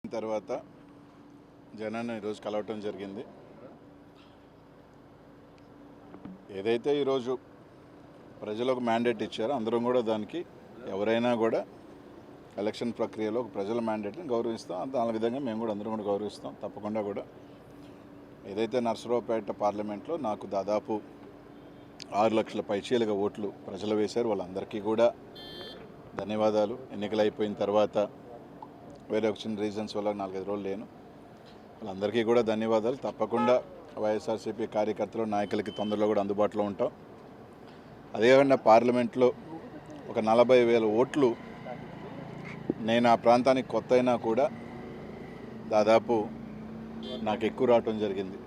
తర్వాత జనాన్ని ఈరోజు కలవటం జరిగింది. ఏదైతే ఈరోజు ప్రజలకు మ్యాండేట్ ఇచ్చారో అందరం కూడా దానికి ఎవరైనా కూడా ఎలక్షన్ ప్రక్రియలో ప్రజల మ్యాండేట్ని గౌరవిస్తాం. దాని విధంగా మేము కూడా అందరం కూడా గౌరవిస్తాం. తప్పకుండా కూడా ఏదైతే నర్సరావుపేట పార్లమెంట్లో నాకు దాదాపు 6 లక్షల పైచీలుగా ఓట్లు ప్రజలు వేశారు. వాళ్ళందరికీ కూడా ధన్యవాదాలు. ఎన్నికలు అయిపోయిన తర్వాత వేరే ఒక చిన్న రీజన్స్ వల్ల 4-5 రోజులు లేను. వాళ్ళందరికీ కూడా ధన్యవాదాలు. తప్పకుండా వైఎస్ఆర్సీపీ కార్యకర్తలు నాయకులకి తొందరలో కూడా అందుబాటులో ఉంటాం. అదేవిధంగా పార్లమెంట్లో ఒక 40,000 ఓట్లు నేను ఆ ప్రాంతానికి కొత్త అయినా కూడా దాదాపు నాకు ఎక్కువ రావటం జరిగింది.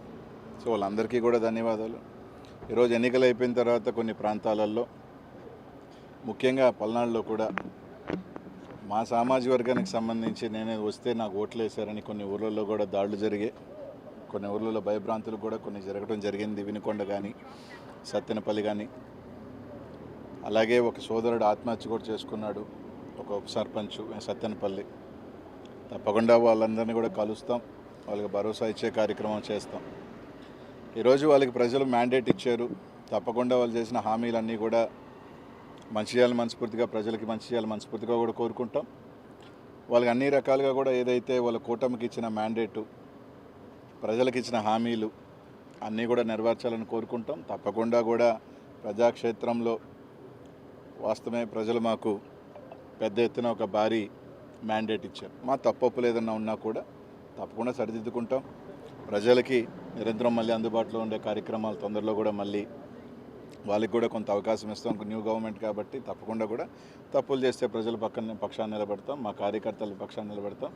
సో వాళ్ళందరికీ కూడా ధన్యవాదాలు. ఈరోజు ఎన్నికలు అయిపోయిన తర్వాత కొన్ని ప్రాంతాలలో ముఖ్యంగా పల్నాడులో కూడా మా సామాజిక వర్గానికి సంబంధించి నేనే వస్తే నాకు ఓట్లు వేశారని కొన్ని ఊర్లలో కూడా దాడులు జరిగాయి. కొన్ని ఊర్లలో భయభ్రాంతులు కూడా కొన్ని జరగడం జరిగింది. వినుకొండ కానీ సత్తెనపల్లి కానీ. అలాగే ఒక సోదరుడు ఆత్మహత్య కూడా చేసుకున్నాడు, ఒక ఉప సర్పంచ్ సత్తెనపల్లి. తప్పకుండా వాళ్ళందరినీ కూడా కలుస్తాం, వాళ్ళకి భరోసా ఇచ్చే కార్యక్రమం చేస్తాం. ఈరోజు వాళ్ళకి ప్రజలు మ్యాండేట్ ఇచ్చారు. తప్పకుండా వాళ్ళు చేసిన హామీలన్నీ కూడా మంచి చేయాలని మనస్ఫూర్తిగా, ప్రజలకి మంచి చేయాలని మనస్ఫూర్తిగా కూడా కోరుకుంటాం. వాళ్ళకి అన్ని రకాలుగా కూడా ఏదైతే వాళ్ళ కూటమికి ఇచ్చిన మ్యాండేటు, ప్రజలకు ఇచ్చిన హామీలు అన్నీ కూడా నెరవేర్చాలని కోరుకుంటాం. తప్పకుండా కూడా ప్రజాక్షేత్రంలో వాస్తవమే ప్రజలు మాకు పెద్ద ఎత్తున ఒక భారీ మ్యాండేట్ ఇచ్చారు. మా తప్పొప్పులు ఏదన్నా ఉన్నా కూడా తప్పకుండా సరిదిద్దుకుంటాం. ప్రజలకి నిరంతరం మళ్ళీ అందుబాటులో ఉండే కార్యక్రమాలు తొందరలో కూడా మళ్ళీ వాళ్ళకి కూడా కొంత అవకాశం ఇస్తాం. న్యూ గవర్నమెంట్ కాబట్టి తప్పకుండా కూడా తప్పులు చేస్తే ప్రజల పక్షాన్ని నిలబెడతాం, మా కార్యకర్తల పక్షాన్ని నిలబెడతాం.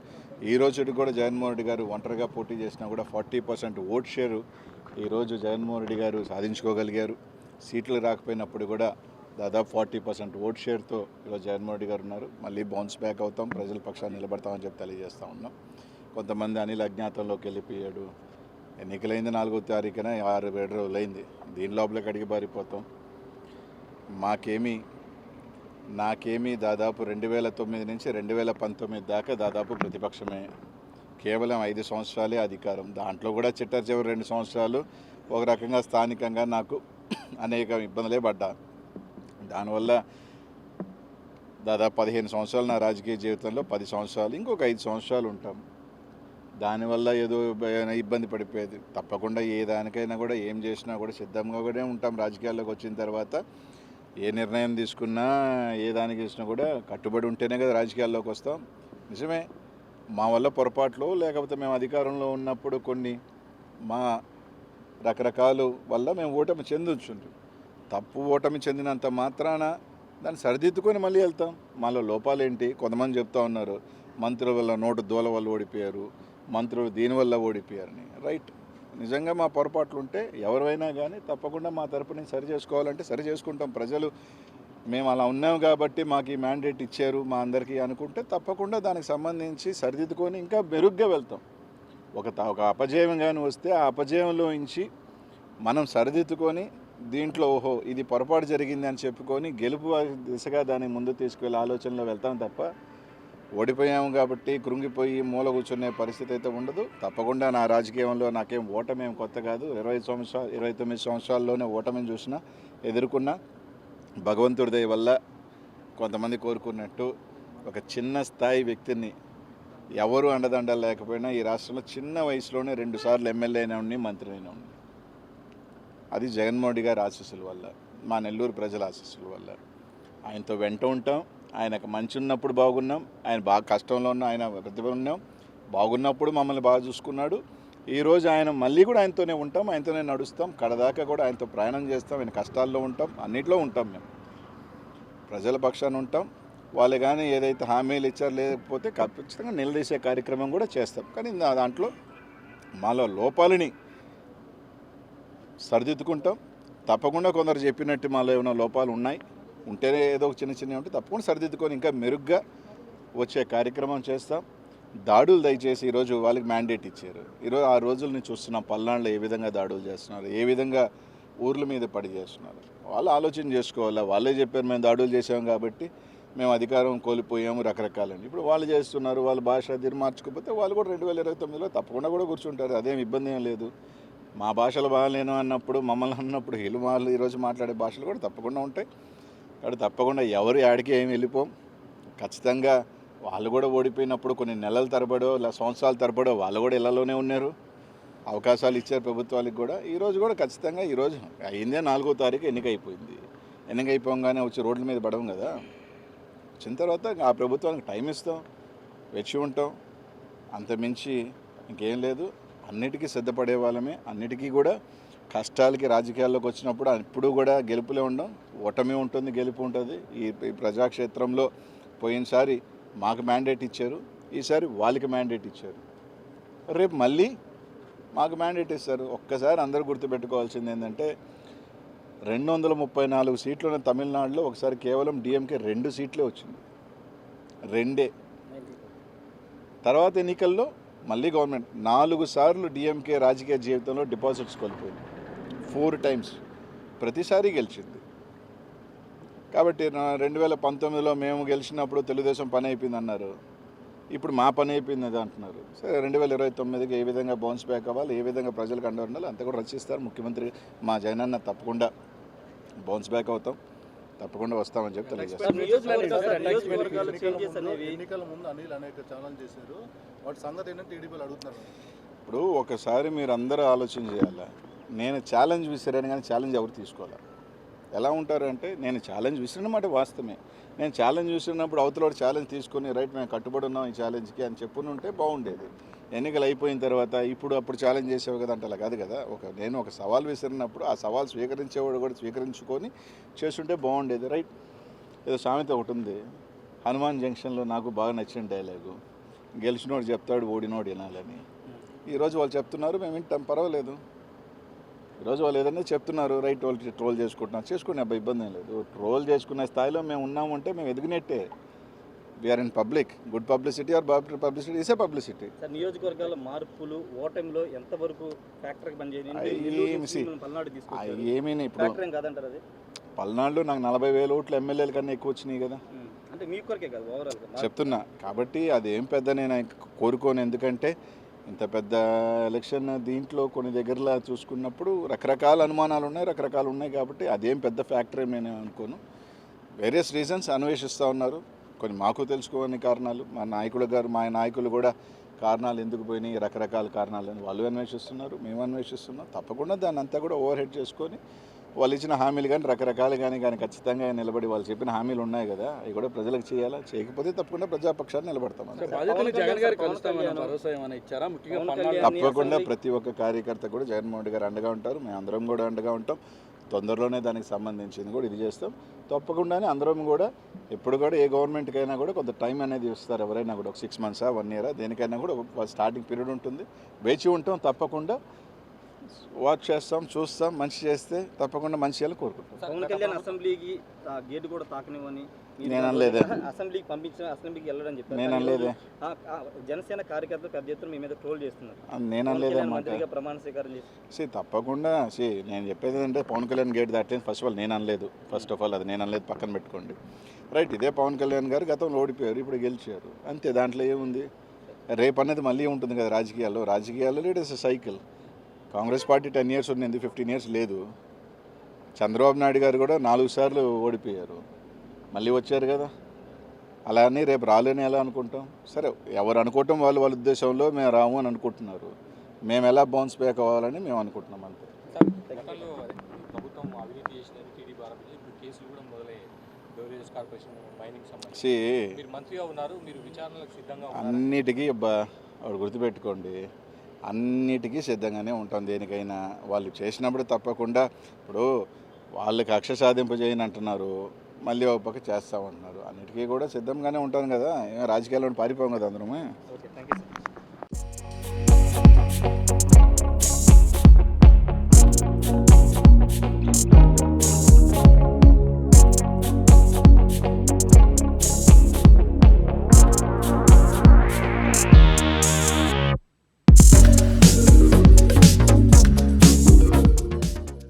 ఈ రోజు కూడా జగన్మోహన్ రెడ్డి గారు ఒంటరిగా పోటీ చేసినా కూడా 40% ఓట్ షేరు ఈరోజు జగన్మోహన్ రెడ్డి గారు సాధించుకోగలిగారు. సీట్లు రాకపోయినప్పుడు కూడా దాదాపు 40% ఓట్ షేర్తో ఈరోజు జగన్మోహన్ రెడ్డి గారు ఉన్నారు. మళ్ళీ బౌన్స్ బ్యాక్ అవుతాం, ప్రజల పక్షాన్ని నిలబడతామని చెప్పి తెలియజేస్తూ ఉన్నాం. కొంతమంది అనిల్ అజ్ఞాతంలోకి వెళ్ళిపోయాడు. ఎన్నికలైంది 4వ తారీఖున 6-7 రోజులు అయింది. దీని లోపలికి అడిగి పారిపోతాం. నాకేమీ దాదాపు 2009 నుంచి 2019 దాకా దాదాపు ప్రతిపక్షమే. కేవలం 5 సంవత్సరాలే అధికారం. దాంట్లో కూడా చివరి 2 సంవత్సరాలు ఒక రకంగా స్థానికంగా నాకు అనేక ఇబ్బందులే పడ్డా. దానివల్ల దాదాపు 15 సంవత్సరాలు నా రాజకీయ జీవితంలో 10 సంవత్సరాలు ఇంకొక 5 సంవత్సరాలు ఉంటాం. దానివల్ల ఏదో ఇబ్బంది పడిపోయేది. తప్పకుండా ఏ దానికైనా కూడా ఏం చేసినా కూడా సిద్ధంగా కూడా ఉంటాం. రాజకీయాల్లోకి వచ్చిన తర్వాత ఏ నిర్ణయం తీసుకున్నా ఏ దానికి చేసినా కూడా కట్టుబడి ఉంటేనే కదా రాజకీయాల్లోకి వస్తాం. నిజమే, మా వల్ల పొరపాట్లు లేకపోతే మేము అధికారంలో ఉన్నప్పుడు కొన్ని మా రకరకాల వల్ల మేము ఓటమి చెందొచ్చు. ఓటమి చెందినంత మాత్రాన దాన్ని సరిదిద్దుకొని మళ్ళీ వెళ్తాం. మాలో లోపాలేంటి? కొంతమంది చెప్తా ఉన్నారు మంత్రుల వల్ల నోటు దూల వల్ల ఓడిపోయారు, మంత్రులు దీనివల్ల ఓడిపోయారని. రైట్, నిజంగా మా పొరపాట్లు ఉంటే ఎవరైనా కానీ తప్పకుండా మా తరపున సరి చేసుకోవాలంటే సరి చేసుకుంటాం. ప్రజలు మేము అలా ఉన్నాం కాబట్టి మాకు ఈ మ్యాండేట్ ఇచ్చారు మా అందరికీ అనుకుంటే తప్పకుండా దానికి సంబంధించి సరిదిద్దుకొని ఇంకా మెరుగ్గా వెళ్తాం. ఒక అపజయం కానీ వస్తే ఆ అపజయంలో నుంచి మనం సరిదిద్దుకొని దీంట్లో ఓహో ఇది పొరపాటు జరిగింది అని చెప్పుకొని గెలుపు దిశగా దాన్ని ముందు తీసుకువెళ్ళే ఆలోచనలో వెళ్తాం తప్ప ఓడిపోయాము కాబట్టి కృంగిపోయి మూల కూర్చునే పరిస్థితి అయితే ఉండదు. తప్పకుండా నా రాజకీయంలో నాకేం ఓటమేం కొత్త కాదు. 29 సంవత్సరాల్లోనే ఓటమిని చూసినా ఎదుర్కొన్నా. భగవంతుడి దయ వల్ల కొంతమంది కోరుకున్నట్టు ఒక చిన్న స్థాయి వ్యక్తిని ఎవరు అండదండలు లేకపోయినా ఈ రాష్ట్రంలో చిన్న వయసులోనే 2 సార్లు ఎమ్మెల్యే అయినా ఉండి మంత్రి అయినా ఉండి, అది జగన్మోహన్ రెడ్డి గారి ఆశీస్సుల వల్ల, మా నెల్లూరు ప్రజల ఆశీస్సుల వల్ల. ఆయనతో వెంట ఉంటాం. ఆయనకు మంచి ఉన్నప్పుడు బాగున్నాం, ఆయన బాగా కష్టంలో ఉన్న ఆయన ప్రతిభ ఉన్నాం. బాగున్నప్పుడు మమ్మల్ని బాగా చూసుకున్నాడు. ఈరోజు ఆయన మళ్ళీ కూడా ఆయనతోనే ఉంటాం, ఆయనతోనే నడుస్తాం. కడదాకా కూడా ఆయనతో ప్రయాణం చేస్తాం. ఆయన కష్టాల్లో ఉంటాం, అన్నింటిలో ఉంటాం. మేము ప్రజల పక్షాన ఉంటాం. వాళ్ళు కానీ ఏదైతే హామీలు ఇచ్చారో లేకపోతే ఖచ్చితంగా నిలదీసే కార్యక్రమం కూడా చేస్తాం. కానీ దాంట్లో మాలో లోపాలని సరిదిద్దుకుంటాం. తప్పకుండా కొందరు చెప్పినట్టు మాలో ఏమైనా లోపాలు ఉన్నాయి ఉంటేనే ఏదో ఒక చిన్న ఉంటే తప్పకుండా సరిదిద్దుకొని ఇంకా మెరుగ్గా వచ్చే కార్యక్రమం చేస్తాం. దాడులు దయచేసి ఈరోజు వాళ్ళకి మ్యాండేట్ ఇచ్చారు. ఈరోజు ఆ రోజులని చూస్తున్నాం. పల్నాడులో ఏ విధంగా దాడులు చేస్తున్నారు, ఏ విధంగా ఊర్ల మీద పడి చేస్తున్నారు. వాళ్ళు ఆలోచన చేసుకోవాలా. వాళ్ళే చెప్పారు మేము దాడులు చేసాం కాబట్టి మేము అధికారం కోల్పోయాము రకరకాలని. ఇప్పుడు వాళ్ళు చేస్తున్నారు, వాళ్ళ భాష తీరు మార్చుకోకపోతే వాళ్ళు కూడా 2029లో తప్పకుండా కూడా కూర్చుంటారు, అదేం ఇబ్బంది ఏం లేదు. మా భాషలు బాగాలేను అన్నప్పుడు మమ్మల్ని అన్నప్పుడు వీళ్ళు వాళ్ళు ఈరోజు మాట్లాడే భాషలు కూడా తప్పకుండా ఉంటాయి. కాబట్టి తప్పకుండా ఎవరు యాడికి ఏమి వెళ్ళిపోం. ఖచ్చితంగా వాళ్ళు కూడా ఓడిపోయినప్పుడు కొన్ని నెలల తరబడో లేదా సంవత్సరాల తరబడో వాళ్ళు కూడా ఇళ్లలోనే ఉన్నారు, అవకాశాలు ఇచ్చారు ప్రభుత్వాలకు కూడా. ఈరోజు కూడా ఖచ్చితంగా ఈరోజు అయిందే 4వ తారీఖు ఎన్నిక అయిపోయింది. ఎన్నిక అయిపోగానే వచ్చి రోడ్ల మీద పడడం కదా. వచ్చిన తర్వాత ఆ ప్రభుత్వానికి టైం ఇస్తాం, వచ్చి ఉంటాం, అంతమించి ఇంకేం లేదు. అన్నిటికీ సిద్ధపడే వాళ్ళమే. అన్నిటికీ కూడా కష్టాలకి రాజకీయాల్లోకి వచ్చినప్పుడు ఇప్పుడు కూడా గెలుపులే ఉండం, ఓటమి ఉంటుంది, గెలుపు ఉంటుంది. ఈ ప్రజాక్షేత్రంలో పోయినసారి మాకు మ్యాండేట్ ఇచ్చారు, ఈసారి వాళ్ళకి మ్యాండేట్ ఇచ్చారు, రేపు మళ్ళీ మాకు మ్యాండేట్ ఇస్తారు. ఒక్కసారి అందరూ గుర్తుపెట్టుకోవాల్సింది ఏంటంటే 234 సీట్లు ఉన్న తమిళనాడులో ఒకసారి కేవలం డిఎంకే 2 సీట్లే వచ్చింది, 2. తర్వాత ఎన్నికల్లో మళ్ళీ గవర్నమెంట్ 4 సార్లు డిఎంకే రాజకీయ జీవితంలో డిపాజిట్స్ కోల్పోయింది, 4 టైమ్స్, ప్రతిసారి గెలిచింది. కాబట్టి 2019లో మేము గెలిచినప్పుడు తెలుగుదేశం పని అయిపోయింది అన్నారు, ఇప్పుడు మా పని అయిపోయింది అది అంటున్నారు. సరే 2029కి ఏ విధంగా బౌన్స్ బ్యాక్ అవ్వాలి, ఏ విధంగా ప్రజలకు అండ ఉండాలి అంతా కూడా రచిస్తారు ముఖ్యమంత్రి మా జగనన్న. తప్పకుండా బౌన్స్ బ్యాక్ అవుతాం, తప్పకుండా వస్తామని చెప్పి తెలియజేస్తాం. ఎన్నికల ముందు అనిల్ అనేక ఛాలెంజ్ చేశారు, వాటి సంగతి ఏంటంటే టీడీపీలు అడుగుతున్నారు. ఇప్పుడు ఒకసారి మీరు అందరూ ఆలోచన చేయాలా. నేను ఛాలెంజ్ విసిరాను కానీ ఛాలెంజ్ ఎవరు తీసుకోవాలి. ఎలా ఉంటారంటే నేను ఛాలెంజ్ విసిరినమాట వాస్తవమే. నేను ఛాలెంజ్ విసిరినప్పుడు అవతల ఛాలెంజ్ తీసుకొని రైట్ మేము కట్టుబడి ఉన్నాం ఈ ఛాలెంజ్కి అని చెప్పుని ఉంటే బాగుండేది. ఎన్నికలు అయిపోయిన తర్వాత అప్పుడు ఛాలెంజ్ చేసేవి కదా అంటే అలా కాదు కదా. నేను ఒక సవాల్ విసిరినప్పుడు ఆ సవాల్ స్వీకరించేవాడు కూడా స్వీకరించుకొని చేస్తుంటే బాగుండేది. రైట్, ఏదో సామెత ఒకటి ఉంది, హనుమాన్ జంక్షన్లో నాకు బాగా నచ్చిన డైలాగు, గెలిచినోడు చెప్తాడు ఓడినోడు వినాలని. ఈరోజు వాళ్ళు చెప్తున్నారు, మేము వింటాం, పర్వాలేదు. ఈరోజు వాళ్ళు ఏదైనా చెప్తున్నారు, రైట్, వాళ్ళు ట్రోల్ చేసుకునే అబ్బాయి ఇబ్బంది ఏం లేదు. ట్రోల్ చేసుకునే స్థాయిలో మేము ఉన్నామంటే మేము ఎదిగినట్టే. We are in public, good publicity or bad publicity is a publicity. నియోజకవర్గాల మార్పులు ఓటమిలో ఎంతవరకు ఫ్యాక్టర్కి పనిచేయండి? ఏమీ ఇప్పుడు పల్నాడులో నాకు 40,000 ఓట్లు ఎమ్మెల్యేల కన్నా ఎక్కువ వచ్చినాయి కదా. అంటే మీ కొరకే కాదు, ఓవరాల్ చెప్తున్నా. కాబట్టి అదేం పెద్ద నేను కోరుకోను, ఎందుకంటే ఇంత పెద్ద ఎలక్షన్ దీంట్లో కొన్ని దగ్గరలా చూసుకున్నప్పుడు రకరకాల అనుమానాలు ఉన్నాయి, రకరకాలు ఉన్నాయి. కాబట్టి అదేం పెద్ద ఫ్యాక్టర్ నేను అనుకోను. వేరియస్ రీజన్స్ అన్వేషిస్తూ ఉన్నారు, కొన్ని మాకు తెలుసుకోని కారణాలు. మా నాయకులు కూడా కారణాలు ఎందుకు పోయినాయి, రకరకాల కారణాలని వాళ్ళు అన్వేషిస్తున్నారు, మేము అన్వేషిస్తున్నాం. తప్పకుండా దాన్ని అంతా కూడా ఓవర్ హెడ్ చేసుకొని వాళ్ళు ఇచ్చిన హామీలు కానీ రకరకాలు కానీ ఖచ్చితంగా నిలబడి వాళ్ళు చెప్పిన హామీలు ఉన్నాయి కదా, అవి కూడా ప్రజలకు చేయాలా. చేయకపోతే తప్పకుండా ప్రజాపక్షాన్ని నిలబడతాం. తప్పకుండా ప్రతి ఒక్క కార్యకర్త కూడా జగన్మోహన్ రెడ్డి గారు అండగా ఉంటారు, మేము అందరం కూడా అండగా ఉంటాం. తొందరలోనే దానికి సంబంధించింది కూడా ఇది చేస్తాం. తప్పకుండానే అందరం కూడా ఎప్పుడు కూడా ఏ గవర్నమెంట్కైనా కూడా కొంత టైం అనేది ఇస్తారు, ఎవరైనా కూడా ఒక 6 months 1 year దేనికైనా కూడా స్టార్టింగ్ పీరియడ్ ఉంటుంది. వేచి ఉంటాం, తప్పకుండా వాచ్ చేస్తాం, చూస్తాం. మంచి చేస్తే తప్పకుండా మంచి చేయాలని కోరుకుంటాం. పవన్ కళ్యాణ్ అసెంబ్లీకి గేట్ కూడా తాకనివ్వని నేను అనలేదే, అసెంబ్లీకి పంపించిన అసెంబ్లీకి వెళ్ళడని చెప్పారు. నేను అనలేదే. జనసేన కార్యకర్తలు పెద్ద ఎత్తున మీ మీద ట్రోల్ చేస్తున్నారు. నేను అనలేదే. మంత్రిగా ప్రమాణ స్వీకారం చేసి తప్పకుండా నేను చెప్పేది ఏంటంటే పవన్ కళ్యాణ్ గేట్ దాటలేదు. ఫస్ట్ ఆఫ్ ఆల్ నేను అనలేదు, అది నేను అనలేదు, పక్కన పెట్టుకోండి. రైట్, ఇదే పవన్ కళ్యాణ్ గారు గతంలో ఓడిపోయారు, ఇప్పుడు గెలిచారు, అంతే. దాంట్లో ఏముంది. రేపు అనేది మళ్ళీ ఉంటుంది కదా రాజకీయాల్లో it is cycle. Congress party 10 years ఉంది, 15 years లేదు. చంద్రబాబు నాయుడు గారు కూడా 4 సార్లు ఓడిపోయారు, మళ్ళీ వచ్చారు కదా. అలా అని రేపు రాలేని ఎలా అనుకుంటాం? సరే, ఎవరు అనుకోవటం వాళ్ళ ఉద్దేశంలో మేము రాము అని అనుకుంటున్నారు. మేము ఎలా బౌన్స్ బ్యాక్ అవ్వాలని మేము అనుకుంటున్నాం, అంతే. అన్నిటికీ ఆవిడ గుర్తుపెట్టుకోండి, అన్నిటికీ సిద్ధంగానే ఉంటాం. దేనికైనా వాళ్ళు చేసినప్పుడు తప్పకుండా. ఇప్పుడు వాళ్ళకి కక్ష సాధింపు చేయని అంటున్నారు, మళ్ళీ ఒక పక్క చేస్తామంటున్నారు. అన్నిటికీ కూడా సిద్ధంగానే ఉంటాను కదా. రాజకీయాల్లో పారిపోం కదా అందరమే. Okay, thank you sir.